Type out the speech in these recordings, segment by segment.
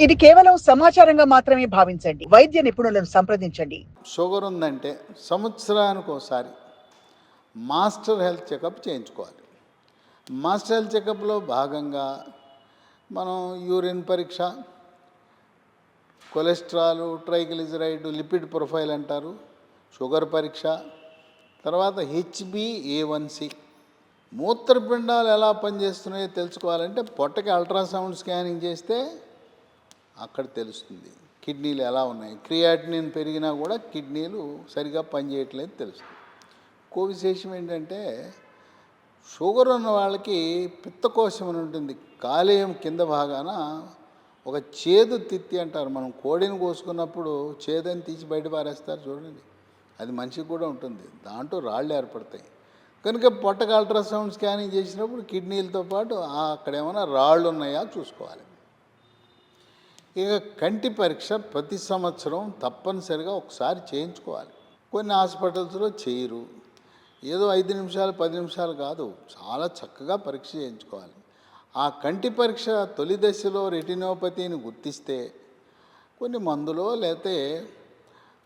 ఇది కేవలం సమాచారంగా మాత్రమే భావించండి. వైద్య నిపుణులను సంప్రదించండి. షుగర్ ఉందంటే సంవత్సరానికి ఒకసారి మాస్టర్ హెల్త్ చెకప్ చేయించుకోవాలి. మాస్టర్ హెల్త్ చెకప్లో భాగంగా మనం యూరిన్ పరీక్ష, కొలెస్ట్రాల్, ట్రైగ్లిజరైడ్, లిపిడ్ ప్రొఫైల్ అంటారు, షుగర్ పరీక్ష, తర్వాత HbA1c, మూత్రపిండాలు ఎలా పనిచేస్తున్నాయో తెలుసుకోవాలంటే పొట్టకి అల్ట్రాసౌండ్ స్కానింగ్ చేస్తే అక్కడ తెలుస్తుంది. కిడ్నీలు ఎలా ఉన్నాయి, క్రియాటినిన్ పెరిగినా కూడా కిడ్నీలు సరిగా పనిచేయట్లేదు తెలుస్తుంది. ఇంకో విశేషం ఏంటంటే షుగర్ ఉన్న వాళ్ళకి పిత్తకోశం అని ఉంటుంది, కాలేయం కింద భాగాన ఒక చేదు తిత్తి అంటారు. మనం కోడిని కోసుకున్నప్పుడు చేదని తీసి బయట పారేస్తారు చూడండి, అది మనిషికి కూడా ఉంటుంది. దాంట్లో రాళ్ళు ఏర్పడతాయి. కనుక పొట్టకు అల్ట్రాసౌండ్ స్కానింగ్ చేసినప్పుడు కిడ్నీలతో పాటు అక్కడ ఏమైనా రాళ్ళు ఉన్నాయా చూసుకోవాలి. ఇక కంటి పరీక్ష ప్రతి సంవత్సరం తప్పనిసరిగా ఒకసారి చేయించుకోవాలి. కొన్ని హాస్పిటల్స్లో చేయరు, ఏదో 5 నిమిషాలు 10 నిమిషాలు కాదు, చాలా చక్కగా పరీక్ష చేయించుకోవాలి. ఆ కంటి పరీక్ష తొలి దశలో రెటినోపతిని గుర్తిస్తే కొన్ని మందులో లేతే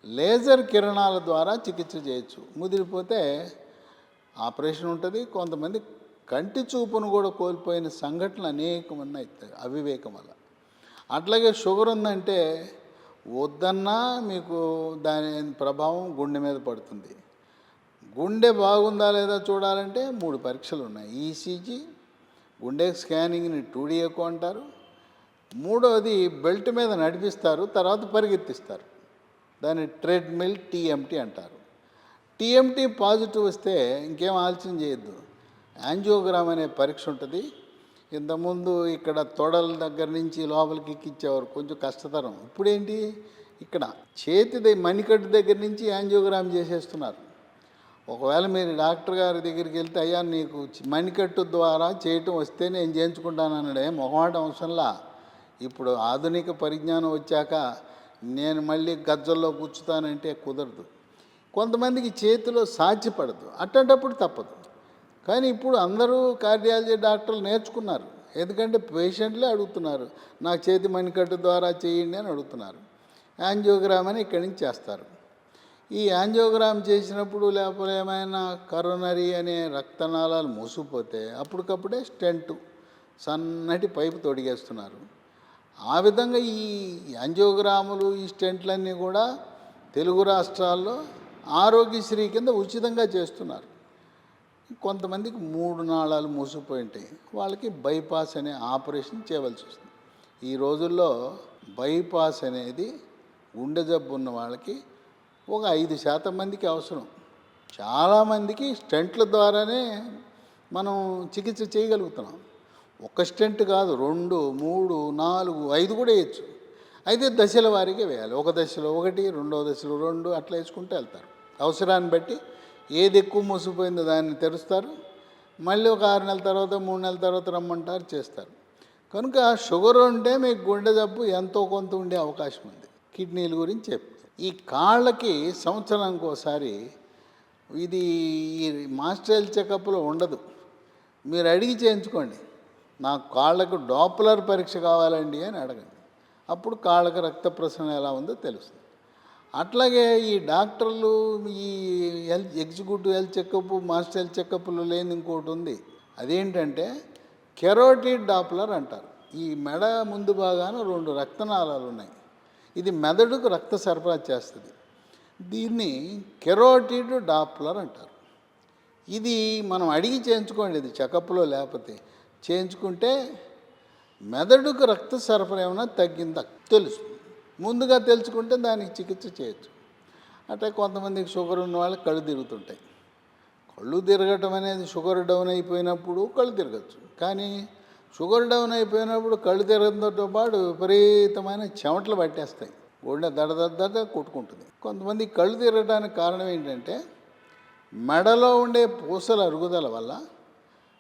లేజర్ కిరణాల ద్వారా చికిత్స చేయొచ్చు. ముదిరిపోతే ఆపరేషన్ ఉంటుంది. కొంతమంది కంటి చూపును కూడా కోల్పోయిన సంఘటనలు అనేకమంది అవుతాయి అవివేకం వల్ల. అట్లాగే షుగర్ ఉందంటే వద్దన్నా మీకు దాని ప్రభావం గుండె మీద పడుతుంది. గుండె బాగుందా లేదా చూడాలంటే 3 పరీక్షలు ఉన్నాయి. ECG, గుండె స్కానింగ్ని 2D ఎకో అంటారు, మూడవది బెల్ట్ మీద నడిపిస్తారు, తర్వాత పరిగెత్తిస్తారు, దాన్ని ట్రెడ్మిల్ TMT అంటారు. TMT పాజిటివ్ వస్తే ఇంకేం ఆలోచన చేయొద్దు, యాంజియోగ్రామ్ అనే పరీక్ష ఉంటుంది. ఇంతకుముందు ఇక్కడ తొడల దగ్గర నుంచి లోపలికి ఎక్కించేవారు, కొంచెం కష్టతరం. ఇప్పుడేంటి, ఇక్కడ చేతి మణికట్టు దగ్గర నుంచి యాంజియోగ్రామ్ చేసేస్తున్నారు. ఒకవేళ మీరు డాక్టర్ గారి దగ్గరికి వెళ్తే, అయ్యా నీకు మణికట్టు ద్వారా చేయటం వస్తే నేను చేయించుకుంటాను అన్నాడే, మొహమాట అవసరంలా. ఇప్పుడు ఆధునిక పరిజ్ఞానం వచ్చాక నేను మళ్ళీ గజ్జల్లో కూర్చుతానంటే కుదరదు. కొంతమందికి చేతిలో సాధ్యపడదు, అట్టేటప్పుడు తప్పదు. కానీ ఇప్పుడు అందరూ కార్డియాలజీ డాక్టర్లు నేర్చుకున్నారు. ఎందుకంటే పేషెంట్లే అడుగుతున్నారు, నాకు చేతి మణికట్టు ద్వారా చేయండి అని అడుగుతున్నారు. యాంజియోగ్రామ్ అని ఇక్కడి నుంచి చేస్తారు. ఈ యాంజియోగ్రామ్ చేసినప్పుడు లేకపోతే ఏమైనా కరోనరీ అనే రక్తనాళాలు మూసిపోతే అప్పటికప్పుడే స్టెంట్, సన్నటి పైపు తొడిగేస్తున్నారు. ఆ విధంగా ఈ యాంజియోగ్రాములు, ఈ స్టెంట్లన్నీ కూడా తెలుగు రాష్ట్రాల్లో ఆరోగ్యశ్రీ కింద ఉచితంగా చేస్తున్నారు. కొంతమందికి 3 నాళాలు మూసిపోయి ఉంటాయి, వాళ్ళకి బైపాస్ అనే ఆపరేషన్ చేయవలసి వస్తుంది. ఈ రోజుల్లో బైపాస్ అనేది గుండె జబ్బు ఉన్న వాళ్ళకి ఒక 5% మందికి అవసరం. చాలామందికి స్టెంట్ల ద్వారానే మనం చికిత్స చేయగలుగుతున్నాం. ఒక స్టెంట్ కాదు, 2, 3, 4, 5 కూడా వేయచ్చు. అయితే దశల వారీగా వేయాలి. ఒక దశలో 1, రెండో దశలో 2 అట్లా వేసుకుంటూ వెళ్తారు. అవసరాన్ని బట్టి ఏది ఎక్కువ మూసిపోయిందో దాన్ని తెరుస్తారు, మళ్ళీ ఒక 6 నెలల తర్వాత 3 నెలల తర్వాత రమ్మంటారు, చేస్తారు. కనుక షుగర్ ఉంటే మీకు గుండె జబ్బు ఎంతో కొంత ఉండే అవకాశం ఉంది. కిడ్నీల గురించి చెప్పు. ఈ కాళ్ళకి సంవత్సరానికి ఒకసారి ఇది ఈ మాస్టర్ హెల్త్ చెకప్లో ఉండదు, మీరు అడిగి చేయించుకోండి. నాకు కాళ్ళకు డాప్లర్ పరీక్ష కావాలండి అని అడగండి, అప్పుడు కాళ్ళకు రక్త ప్రసరణ ఎలా ఉందో తెలుస్తుంది. అట్లాగే ఈ డాక్టర్లు ఈ executive health checkup, master health చెకప్లో లేని ఇంకోటి ఉంది. అదేంటంటే కెరోటిడ్ డాప్లర్ అంటారు. ఈ మెడ ముందు భాగాన 2 రక్తనాళాలు ఉన్నాయి, ఇది మెదడుకు రక్త సరఫరా చేస్తుంది. దీన్ని కెరోటిడ్ డాప్లర్ అంటారు. ఇది మనం అడిగి చేయించుకోండి, ఇది చెకప్లో లేకపోతే చేయించుకుంటే మెదడుకు రక్త సరఫరా ఏమైనా తగ్గిందా తెలుస్తుంది. ముందుగా తెలుసుకుంటే దానికి చికిత్స చేయొచ్చు. అంటే కొంతమందికి షుగర్ ఉన్న వాళ్ళకి కళ్ళు తిరుగుతుంటాయి. కళ్ళు తిరగటం అనేది షుగర్ డౌన్ అయిపోయినప్పుడు కళ్ళు తిరగచ్చు. కానీ షుగర్ డౌన్ అయిపోయినప్పుడు కళ్ళు తిరగడంతో పాటు విపరీతమైన చెమటలు పట్టేస్తాయి, గుండె దడ కొట్టుకుంటుంది. కొంతమంది కళ్ళు తిరగడానికి కారణం ఏంటంటే మెడలో ఉండే పూసల అరుగుదల వల్ల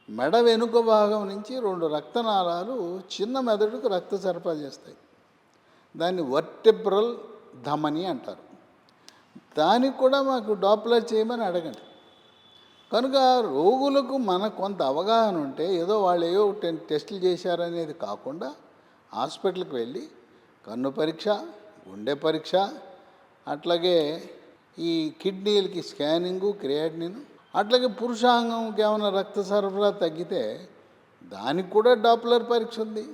మెడ వెనుక భాగం నుంచి 2 రక్తనాళాలు చిన్న మెదడుకు రక్త సరఫరా చేస్తాయి. దాన్ని వర్టెబ్రల్ ధమని అంటారు. దానికి కూడా మాకు డాప్లర్ చేయమని అడగండి. కనుక రోగులకు మనకు కొంత అవగాహన ఉంటే ఏదో వాళ్ళు ఏవో టెస్టులు చేశారనేది కాకుండా హాస్పిటల్కి వెళ్ళి కన్ను పరీక్ష, గుండె పరీక్ష, అట్లాగే ఈ కిడ్నీలకి స్కానింగు, క్రియాటినిన్, అట్లాగే పురుషాంగంకి ఏమైనా రక్త సరఫరా తగ్గితే దానికి కూడా డాప్లర్ పరీక్ష ఉంది.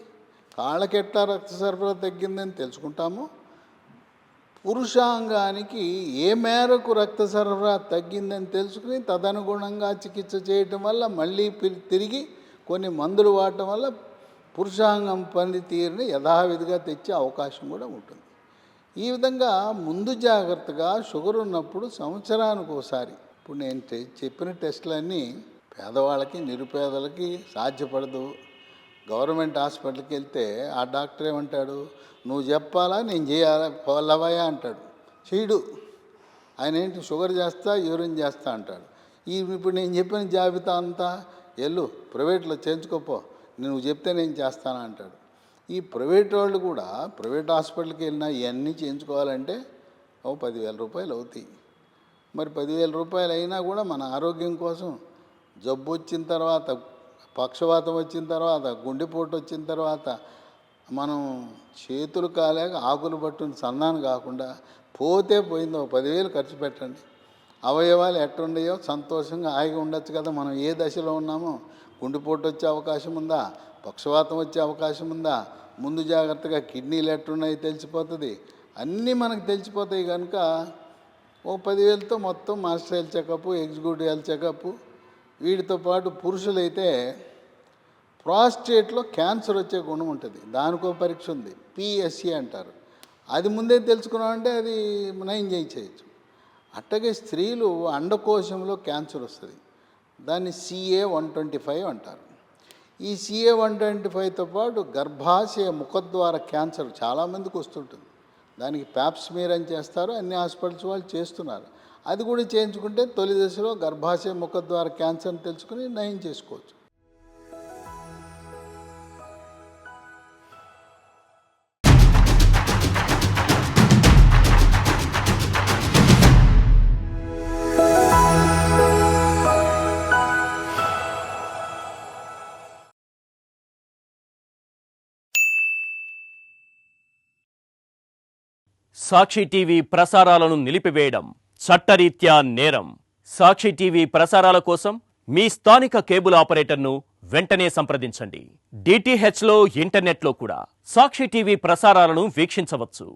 కాళ్ళకి ఎట్లా రక్త సరఫరా తగ్గిందని తెలుసుకుంటాము, పురుషాంగానికి ఏ మేరకు రక్త సరఫరా తగ్గిందని తెలుసుకుని తదనుగుణంగా చికిత్స చేయటం వల్ల మళ్ళీ తిరిగి కొన్ని మందులు వాడటం వల్ల పురుషాంగం పనితీరుని యథావిధిగా తెచ్చే అవకాశం కూడా ఉంటుంది. ఈ విధంగా ముందు జాగ్రత్తగా షుగర్ ఉన్నప్పుడు సంవత్సరానికి ఒకసారి, ఇప్పుడు నేను చెప్పిన టెస్టులన్నీ పేదవాళ్ళకి, నిరుపేదలకి సాధ్యపడదు. గవర్నమెంట్ హాస్పిటల్కి వెళ్తే ఆ డాక్టర్ ఏమంటాడు, నువ్వు చెప్పాలా నేను చేయాలా పోలవయా అంటాడు. చేయడు. ఆయన ఏంటి షుగర్ చేస్తా, యూరిన్ చేస్తా అంటాడు. ఇప్పుడు నేను చెప్పిన జాబితా అంతా వెళ్ళు ప్రైవేట్లో చేయించుకోపో, నువ్వు చెప్తే నేను చేస్తాను అంటాడు. ఈ ప్రైవేట్ వాళ్ళు కూడా ప్రైవేట్ హాస్పిటల్కి వెళ్ళినా ఇవన్నీ చేయించుకోవాలంటే 10,000 రూపాయలు అవుతాయి. మరి 10,000 రూపాయలు అయినా కూడా మన ఆరోగ్యం కోసం జబ్బు వచ్చిన తర్వాత, పక్షవాతం వచ్చిన తర్వాత, గుండెపోటు వచ్చిన తర్వాత మనం చేతులు కాలేక ఆకులు పట్టుని సన్నాను కాకుండా పోతే పోయిందో 10,000 ఖర్చు పెట్టండి. అవయవాలు ఎట్టుండయో సంతోషంగా హాయిగా ఉండొచ్చు కదా. మనం ఏ దశలో ఉన్నామో, గుండెపోటు వచ్చే అవకాశం ఉందా, పక్షవాతం వచ్చే అవకాశం ఉందా, ముందు జాగ్రత్తగా కిడ్నీలు ఎట్టున్నాయి తెలిసిపోతుంది. అన్నీ మనకు తెలిసిపోతాయి కనుక 10,000తో మొత్తం master health checkup, executive health checkup. వీటితో పాటు పురుషులైతే ప్రాస్టేట్లో క్యాన్సర్ వచ్చే గుణం ఉంటుంది, దానికో పరీక్ష ఉంది, PSA అంటారు. అది ముందే తెలుసుకున్నామంటే అది నయం చేయొచ్చు. అట్టగే స్త్రీలు అండకోశంలో క్యాన్సర్ వస్తుంది, దాన్ని CA-125 అంటారు. ఈ CA-125తో పాటు గర్భాశయ ముఖద్వార క్యాన్సర్ చాలామందికి వస్తుంటుంది. దానికి ప్యాప్స్మీర్ అని చేస్తారు, అన్ని హాస్పిటల్స్ వాళ్ళు చేస్తున్నారు. అది కూడా చేయించుకుంటే తొలి దశలో గర్భాశయ ముఖద్వార క్యాన్సర్ని తెలుసుకుని నయం చేసుకోవచ్చు. సాక్షి టీవీ ప్రసారాలను నిలిపివేయడం చట్టరీత్యా నేరం. సాక్షి టీవీ ప్రసారాల కోసం మీ స్థానిక కేబుల్ ఆపరేటర్ను వెంటనే సంప్రదించండి. DTHలో, ఇంటర్నెట్లో కూడా సాక్షి టీవీ ప్రసారాలను వీక్షించవచ్చు.